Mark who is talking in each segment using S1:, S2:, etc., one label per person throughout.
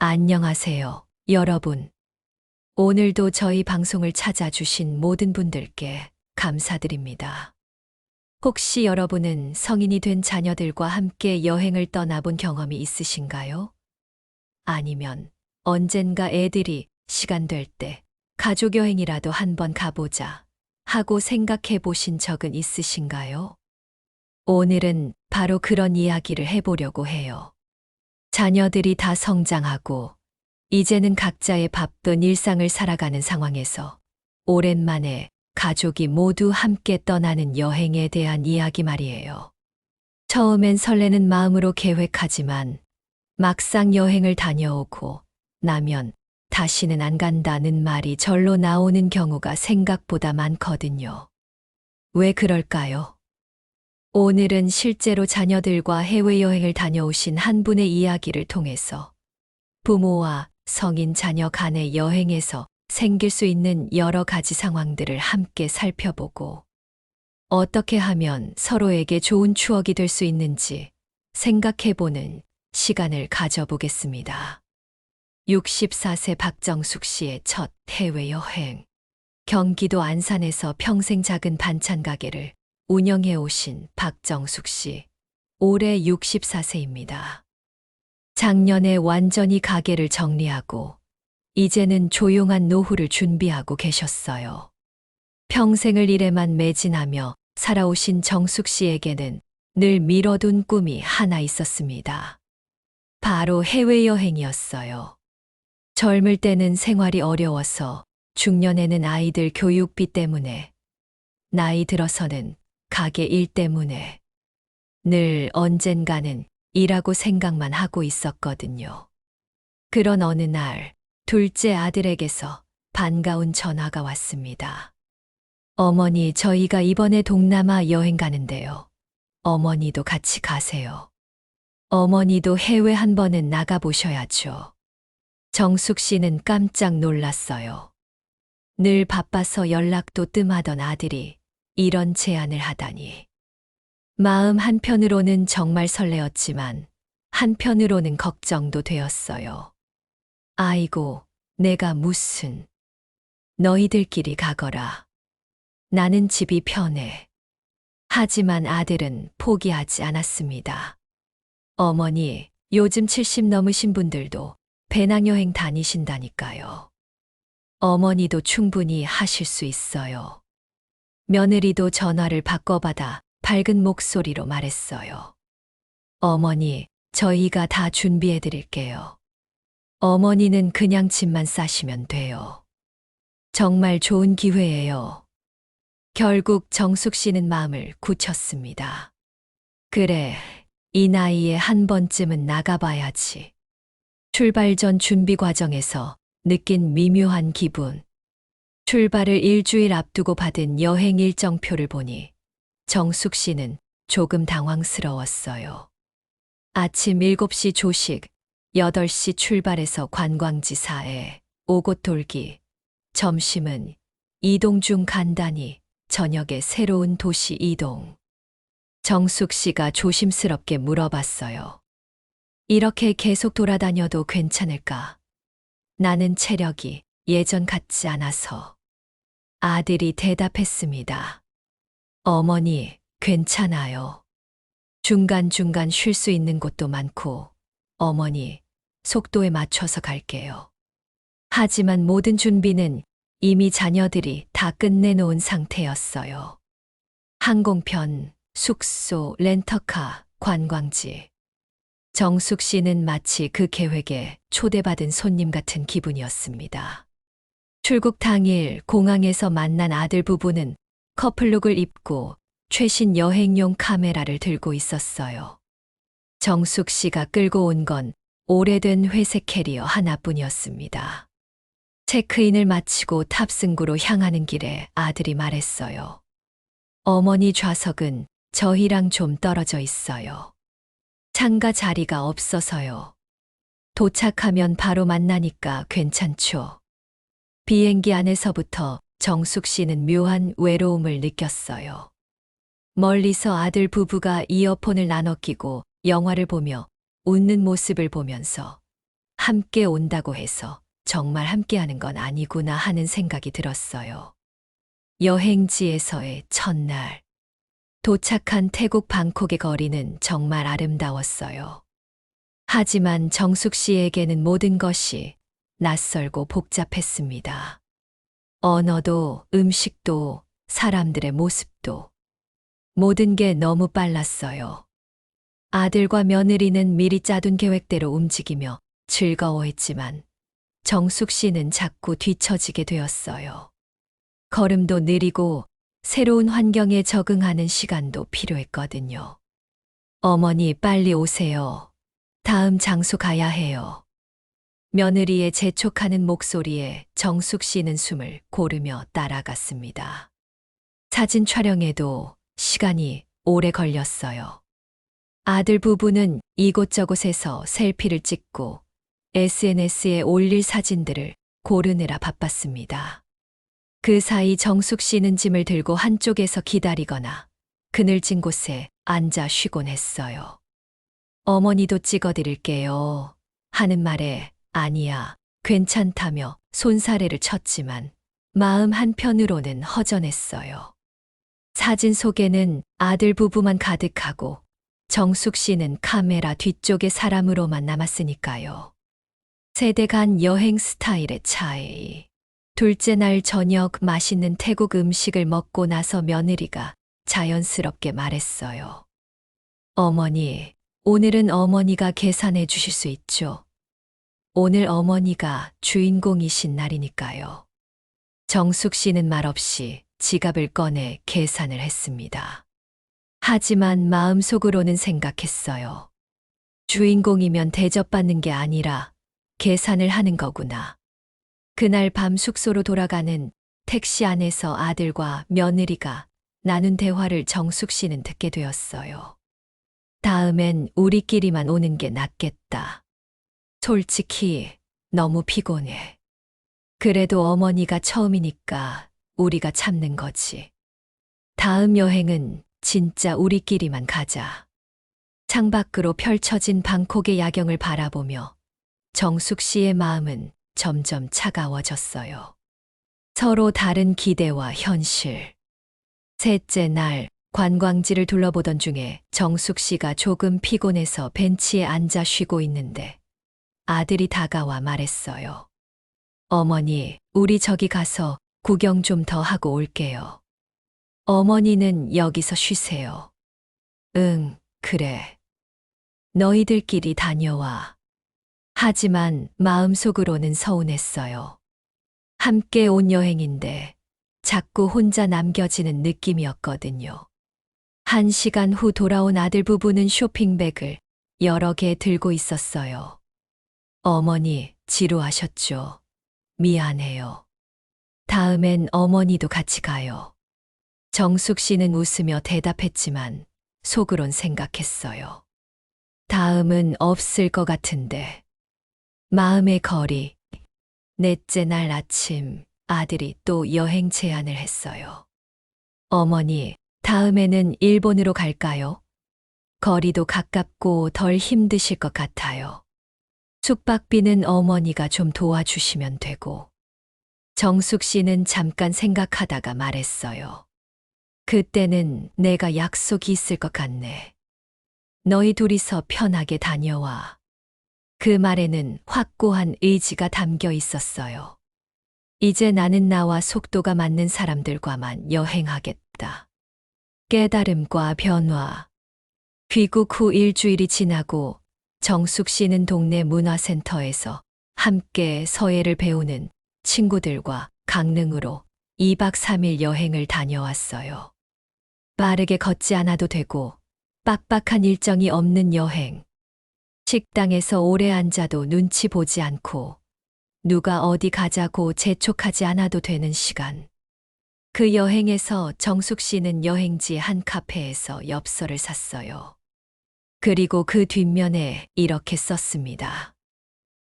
S1: 안녕하세요, 여러분. 오늘도 저희 방송을 찾아주신 모든 분들께 감사드립니다. 혹시 여러분은 성인이 된 자녀들과 함께 여행을 떠나본 경험이 있으신가요? 아니면 언젠가 애들이 시간 될 때 가족 여행이라도 한번 가보자 하고 생각해 보신 적은 있으신가요? 오늘은 바로 그런 이야기를 해보려고 해요. 자녀들이 다 성장하고 이제는 각자의 바쁜 일상을 살아가는 상황에서 오랜만에 가족이 모두 함께 떠나는 여행에 대한 이야기 말이에요. 처음엔 설레는 마음으로 계획하지만 막상 여행을 다녀오고 나면 다시는 안 간다는 말이 절로 나오는 경우가 생각보다 많거든요. 왜 그럴까요? 오늘은 실제로 자녀들과 해외여행을 다녀오신 한 분의 이야기를 통해서 부모와 성인 자녀 간의 여행에서 생길 수 있는 여러 가지 상황들을 함께 살펴보고 어떻게 하면 서로에게 좋은 추억이 될 수 있는지 생각해보는 시간을 가져보겠습니다. 64세 박정숙 씨의 첫 해외여행. 경기도 안산에서 평생 작은 반찬 가게를 운영해 오신 박정숙 씨. 올해 64세입니다. 작년에 완전히 가게를 정리하고 이제는 조용한 노후를 준비하고 계셨어요. 평생을 일에만 매진하며 살아오신 정숙 씨에게는 늘 미뤄둔 꿈이 하나 있었습니다. 바로 해외여행이었어요. 젊을 때는 생활이 어려워서 중년에는 아이들 교육비 때문에 나이 들어서는 가게 일 때문에 늘 언젠가는 일하고 생각만 하고 있었거든요. 그런 어느 날 둘째 아들에게서 반가운 전화가 왔습니다. 어머니, 저희가 이번에 동남아 여행 가는데요. 어머니도 같이 가세요. 어머니도 해외 한 번은 나가보셔야죠. 정숙 씨는 깜짝 놀랐어요. 늘 바빠서 연락도 뜸하던 아들이 이런 제안을 하다니. 마음 한편으로는 정말 설레었지만 한편으로는 걱정도 되었어요. 아이고, 내가 무슨. 너희들끼리 가거라. 나는 집이 편해. 하지만 아들은 포기하지 않았습니다. 어머니, 요즘 70 넘으신 분들도 배낭여행 다니신다니까요. 어머니도 충분히 하실 수 있어요. 며느리도 전화를 바꿔받아 밝은 목소리로 말했어요. 어머니, 저희가 다 준비해 드릴게요. 어머니는 그냥 짐만 싸시면 돼요. 정말 좋은 기회예요. 결국 정숙 씨는 마음을 굳혔습니다. 그래, 이 나이에 한 번쯤은 나가봐야지. 출발 전 준비 과정에서 느낀 미묘한 기분. 출발을 일주일 앞두고 받은 여행 일정표를 보니 정숙 씨는 조금 당황스러웠어요. 아침 7시 조식, 8시 출발해서 관광지 4에 5곳 돌기, 점심은 이동 중 간단히, 저녁에 새로운 도시 이동. 정숙 씨가 조심스럽게 물어봤어요. 이렇게 계속 돌아다녀도 괜찮을까? 나는 체력이 예전 같지 않아서. 아들이 대답했습니다. 어머니, 괜찮아요. 중간중간 쉴 수 있는 곳도 많고, 어머니, 속도에 맞춰서 갈게요. 하지만 모든 준비는 이미 자녀들이 다 끝내놓은 상태였어요. 항공편, 숙소, 렌터카, 관광지. 정숙 씨는 마치 그 계획에 초대받은 손님 같은 기분이었습니다. 출국 당일 공항에서 만난 아들 부부는 커플룩을 입고 최신 여행용 카메라를 들고 있었어요. 정숙 씨가 끌고 온 건 오래된 회색 캐리어 하나뿐이었습니다. 체크인을 마치고 탑승구로 향하는 길에 아들이 말했어요. 어머니 좌석은 저희랑 좀 떨어져 있어요. 창가 자리가 없어서요. 도착하면 바로 만나니까 괜찮죠. 비행기 안에서부터 정숙 씨는 묘한 외로움을 느꼈어요. 멀리서 아들 부부가 이어폰을 나눠 끼고 영화를 보며 웃는 모습을 보면서 함께 온다고 해서 정말 함께하는 건 아니구나 하는 생각이 들었어요. 여행지에서의 첫날. 도착한 태국 방콕의 거리는 정말 아름다웠어요. 하지만 정숙 씨에게는 모든 것이 낯설고 복잡했습니다. 언어도, 음식도, 사람들의 모습도 모든 게 너무 빨랐어요. 아들과 며느리는 미리 짜둔 계획대로 움직이며 즐거워했지만 정숙 씨는 자꾸 뒤처지게 되었어요. 걸음도 느리고 새로운 환경에 적응하는 시간도 필요했거든요. 어머니 빨리 오세요. 다음 장소 가야 해요. 며느리의 재촉하는 목소리에 정숙 씨는 숨을 고르며 따라갔습니다. 사진 촬영에도 시간이 오래 걸렸어요. 아들 부부는 이곳저곳에서 셀피를 찍고 SNS에 올릴 사진들을 고르느라 바빴습니다. 그 사이 정숙 씨는 짐을 들고 한쪽에서 기다리거나 그늘진 곳에 앉아 쉬곤 했어요. 어머니도 찍어드릴게요 하는 말에 아니야, 괜찮다며 손사래를 쳤지만 마음 한편으로는 허전했어요. 사진 속에는 아들 부부만 가득하고 정숙 씨는 카메라 뒤쪽의 사람으로만 남았으니까요. 세대 간 여행 스타일의 차이. 둘째 날 저녁 맛있는 태국 음식을 먹고 나서 며느리가 자연스럽게 말했어요. 어머니, 오늘은 어머니가 계산해 주실 수 있죠? 오늘 어머니가 주인공이신 날이니까요. 정숙 씨는 말없이 지갑을 꺼내 계산을 했습니다. 하지만 마음속으로는 생각했어요. 주인공이면 대접받는 게 아니라 계산을 하는 거구나. 그날 밤 숙소로 돌아가는 택시 안에서 아들과 며느리가 나눈 대화를 정숙 씨는 듣게 되었어요. 다음엔 우리끼리만 오는 게 낫겠다. 솔직히 너무 피곤해. 그래도 어머니가 처음이니까 우리가 참는 거지. 다음 여행은 진짜 우리끼리만 가자. 창밖으로 펼쳐진 방콕의 야경을 바라보며 정숙 씨의 마음은 점점 차가워졌어요. 서로 다른 기대와 현실. 셋째 날 관광지를 둘러보던 중에 정숙 씨가 조금 피곤해서 벤치에 앉아 쉬고 있는데 아들이 다가와 말했어요. 어머니, 우리 저기 가서 구경 좀 더 하고 올게요. 어머니는 여기서 쉬세요. 응, 그래. 너희들끼리 다녀와. 하지만 마음속으로는 서운했어요. 함께 온 여행인데 자꾸 혼자 남겨지는 느낌이었거든요. 1시간 후 돌아온 아들 부부는 쇼핑백을 여러 개 들고 있었어요. 어머니, 지루하셨죠? 미안해요. 다음엔 어머니도 같이 가요. 정숙 씨는 웃으며 대답했지만 속으론 생각했어요. 다음은 없을 것 같은데. 마음의 거리. 넷째 날 아침 아들이 또 여행 제안을 했어요. 어머니, 다음에는 일본으로 갈까요? 거리도 가깝고 덜 힘드실 것 같아요. 숙박비는 어머니가 좀 도와주시면 되고. 정숙 씨는 잠깐 생각하다가 말했어요. 그때는 내가 약속이 있을 것 같네. 너희 둘이서 편하게 다녀와. 그 말에는 확고한 의지가 담겨 있었어요. 이제 나는 나와 속도가 맞는 사람들과만 여행하겠다. 깨달음과 변화. 귀국 후 일주일이 지나고 정숙 씨는 동네 문화센터에서 함께 서예를 배우는 친구들과 강릉으로 2박 3일 여행을 다녀왔어요. 빠르게 걷지 않아도 되고 빡빡한 일정이 없는 여행. 식당에서 오래 앉아도 눈치 보지 않고 누가 어디 가자고 재촉하지 않아도 되는 시간. 그 여행에서 정숙 씨는 여행지 한 카페에서 엽서를 샀어요. 그리고 그 뒷면에 이렇게 썼습니다.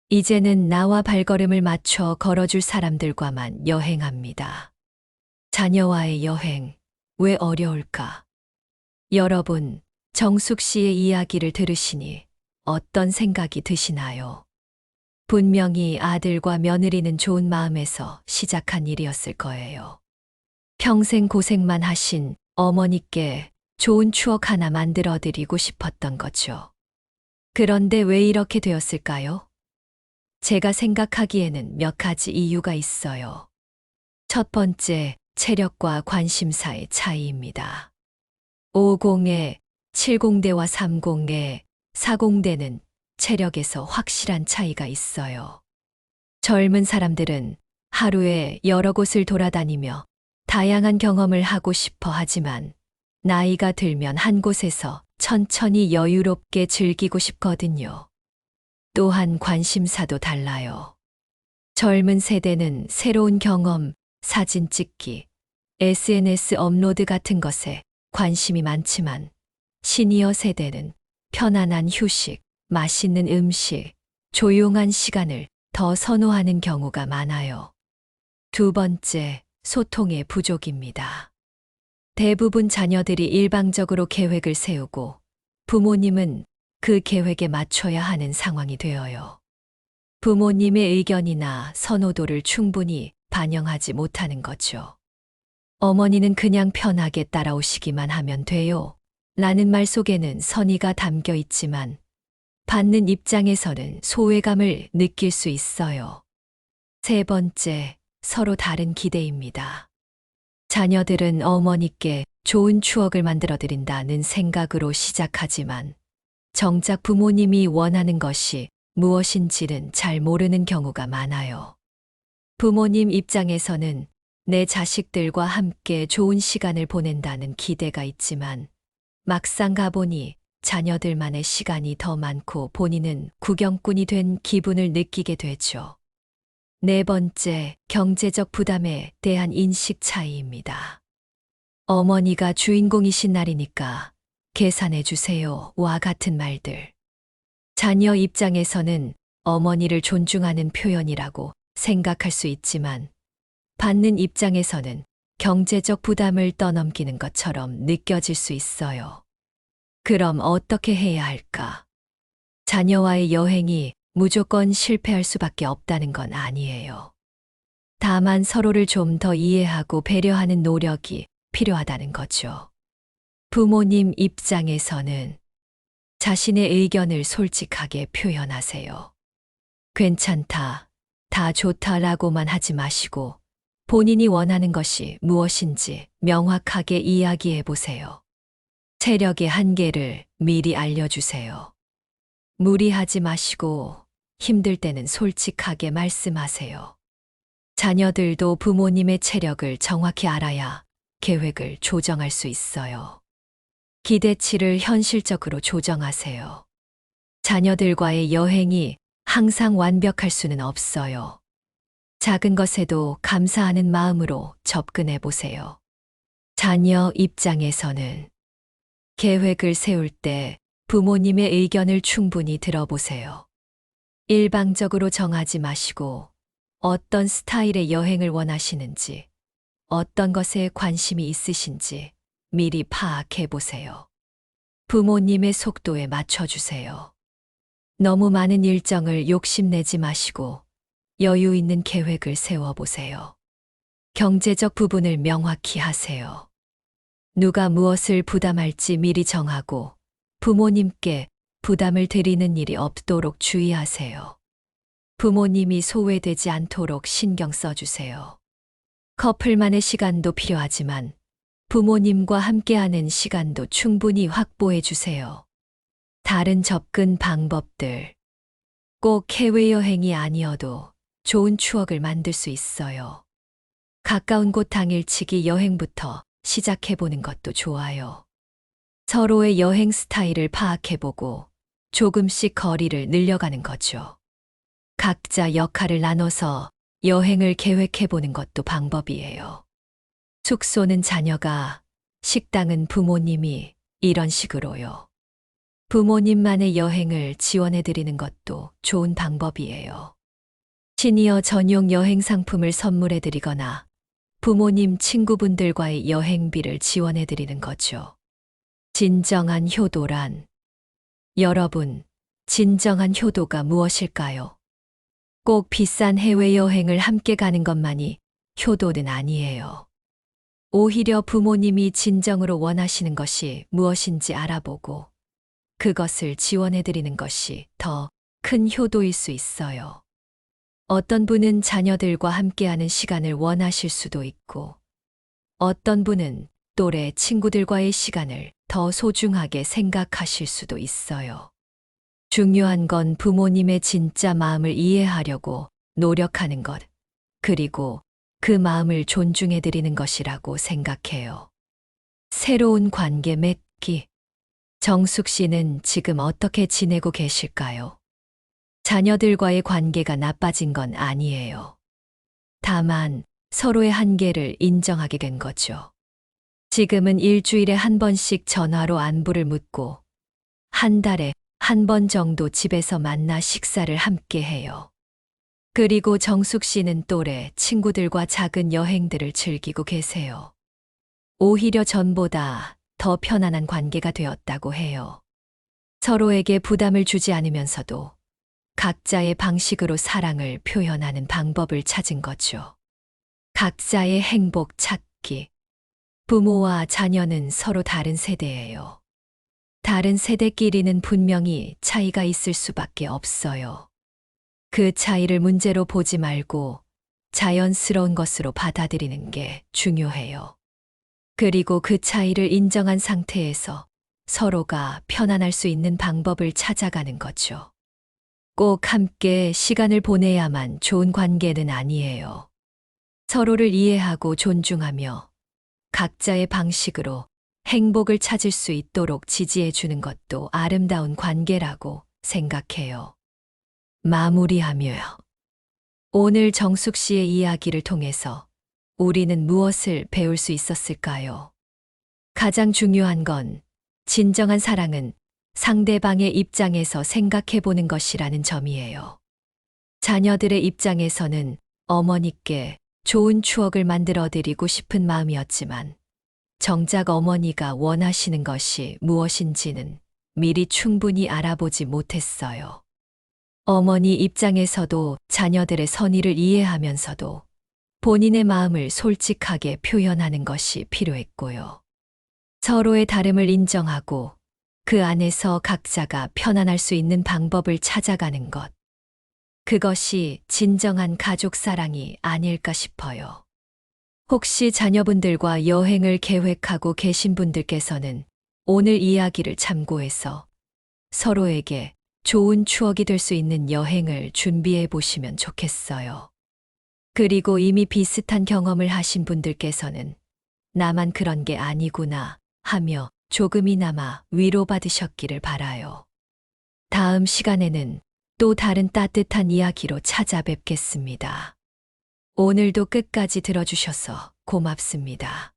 S1: 이제는 나와 발걸음을 맞춰 걸어줄 사람들과만 여행합니다. 자녀와의 여행, 왜 어려울까? 여러분, 정숙 씨의 이야기를 들으시니 어떤 생각이 드시나요? 분명히 아들과 며느리는 좋은 마음에서 시작한 일이었을 거예요. 평생 고생만 하신 어머니께 좋은 추억 하나 만들어 드리고 싶었던 거죠. 그런데 왜 이렇게 되었을까요? 제가 생각하기에는 몇 가지 이유가 있어요. 첫 번째, 체력과 관심사의 차이입니다. 50에 70대와 30에 40대는 체력에서 확실한 차이가 있어요. 젊은 사람들은 하루에 여러 곳을 돌아다니며 다양한 경험을 하고 싶어 하지만 나이가 들면 한 곳에서 천천히 여유롭게 즐기고 싶거든요. 또한 관심사도 달라요. 젊은 세대는 새로운 경험, 사진 찍기, SNS 업로드 같은 것에 관심이 많지만 시니어 세대는 편안한 휴식, 맛있는 음식, 조용한 시간을 더 선호하는 경우가 많아요. 두 번째, 소통의 부족입니다. 대부분 자녀들이 일방적으로 계획을 세우고 부모님은 그 계획에 맞춰야 하는 상황이 되어요. 부모님의 의견이나 선호도를 충분히 반영하지 못하는 거죠. 어머니는 그냥 편하게 따라오시기만 하면 돼요. 라는 말 속에는 선의가 담겨 있지만 받는 입장에서는 소외감을 느낄 수 있어요. 세 번째, 서로 다른 기대입니다. 자녀들은 어머니께 좋은 추억을 만들어 드린다는 생각으로 시작하지만 정작 부모님이 원하는 것이 무엇인지는 잘 모르는 경우가 많아요. 부모님 입장에서는 내 자식들과 함께 좋은 시간을 보낸다는 기대가 있지만 막상 가보니 자녀들만의 시간이 더 많고 본인은 구경꾼이 된 기분을 느끼게 되죠. 네 번째, 경제적 부담에 대한 인식 차이입니다. 어머니가 주인공이신 날이니까 계산해 주세요와 같은 말들. 자녀 입장에서는 어머니를 존중하는 표현이라고 생각할 수 있지만 받는 입장에서는 경제적 부담을 떠넘기는 것처럼 느껴질 수 있어요. 그럼 어떻게 해야 할까? 자녀와의 여행이 무조건 실패할 수밖에 없다는 건 아니에요. 다만 서로를 좀 더 이해하고 배려하는 노력이 필요하다는 거죠. 부모님 입장에서는 자신의 의견을 솔직하게 표현하세요. 괜찮다, 다 좋다라고만 하지 마시고 본인이 원하는 것이 무엇인지 명확하게 이야기해 보세요. 체력의 한계를 미리 알려주세요. 무리하지 마시고 힘들 때는 솔직하게 말씀하세요. 자녀들도 부모님의 체력을 정확히 알아야 계획을 조정할 수 있어요. 기대치를 현실적으로 조정하세요. 자녀들과의 여행이 항상 완벽할 수는 없어요. 작은 것에도 감사하는 마음으로 접근해 보세요. 자녀 입장에서는 계획을 세울 때 부모님의 의견을 충분히 들어보세요. 일방적으로 정하지 마시고 어떤 스타일의 여행을 원하시는지, 어떤 것에 관심이 있으신지 미리 파악해 보세요. 부모님의 속도에 맞춰주세요. 너무 많은 일정을 욕심내지 마시고 여유 있는 계획을 세워보세요. 경제적 부분을 명확히 하세요. 누가 무엇을 부담할지 미리 정하고 부모님께 부담을 드리는 일이 없도록 주의하세요. 부모님이 소외되지 않도록 신경 써주세요. 커플만의 시간도 필요하지만 부모님과 함께하는 시간도 충분히 확보해 주세요. 다른 접근 방법들. 꼭 해외여행이 아니어도 좋은 추억을 만들 수 있어요. 가까운 곳 당일치기 여행부터 시작해보는 것도 좋아요. 서로의 여행 스타일을 파악해보고 조금씩 거리를 늘려가는 거죠. 각자 역할을 나눠서 여행을 계획해보는 것도 방법이에요. 숙소는 자녀가, 식당은 부모님이 이런 식으로요. 부모님만의 여행을 지원해드리는 것도 좋은 방법이에요. 시니어 전용 여행 상품을 선물해드리거나 부모님 친구분들과의 여행비를 지원해드리는 거죠. 진정한 효도란, 여러분, 진정한 효도가 무엇일까요? 꼭 비싼 해외여행을 함께 가는 것만이 효도는 아니에요. 오히려 부모님이 진정으로 원하시는 것이 무엇인지 알아보고 그것을 지원해드리는 것이 더 큰 효도일 수 있어요. 어떤 분은 자녀들과 함께하는 시간을 원하실 수도 있고, 어떤 분은 또래 친구들과의 시간을 더 소중하게 생각하실 수도 있어요. 중요한 건 부모님의 진짜 마음을 이해하려고 노력하는 것, 그리고 그 마음을 존중해드리는 것이라고 생각해요. 새로운 관계 맺기. 정숙 씨는 지금 어떻게 지내고 계실까요? 자녀들과의 관계가 나빠진 건 아니에요. 다만 서로의 한계를 인정하게 된 거죠. 지금은 일주일에 한 번씩 전화로 안부를 묻고 한 달에 한 번 정도 집에서 만나 식사를 함께 해요. 그리고 정숙 씨는 또래 친구들과 작은 여행들을 즐기고 계세요. 오히려 전보다 더 편안한 관계가 되었다고 해요. 서로에게 부담을 주지 않으면서도 각자의 방식으로 사랑을 표현하는 방법을 찾은 거죠. 각자의 행복 찾기. 부모와 자녀는 서로 다른 세대예요. 다른 세대끼리는 분명히 차이가 있을 수밖에 없어요. 그 차이를 문제로 보지 말고 자연스러운 것으로 받아들이는 게 중요해요. 그리고 그 차이를 인정한 상태에서 서로가 편안할 수 있는 방법을 찾아가는 거죠. 꼭 함께 시간을 보내야만 좋은 관계는 아니에요. 서로를 이해하고 존중하며 각자의 방식으로 행복을 찾을 수 있도록 지지해 주는 것도 아름다운 관계라고 생각해요. 마무리하며요. 오늘 정숙 씨의 이야기를 통해서 우리는 무엇을 배울 수 있었을까요? 가장 중요한 건 진정한 사랑은 상대방의 입장에서 생각해 보는 것이라는 점이에요. 자녀들의 입장에서는 어머니께 좋은 추억을 만들어 드리고 싶은 마음이었지만 정작 어머니가 원하시는 것이 무엇인지는 미리 충분히 알아보지 못했어요. 어머니 입장에서도 자녀들의 선의를 이해하면서도 본인의 마음을 솔직하게 표현하는 것이 필요했고요. 서로의 다름을 인정하고 그 안에서 각자가 편안할 수 있는 방법을 찾아가는 것. 그것이 진정한 가족 사랑이 아닐까 싶어요. 혹시 자녀분들과 여행을 계획하고 계신 분들께서는 오늘 이야기를 참고해서 서로에게 좋은 추억이 될 수 있는 여행을 준비해 보시면 좋겠어요. 그리고 이미 비슷한 경험을 하신 분들께서는 나만 그런 게 아니구나 하며 조금이나마 위로받으셨기를 바라요. 다음 시간에는 또 다른 따뜻한 이야기로 찾아뵙겠습니다. 오늘도 끝까지 들어주셔서 고맙습니다.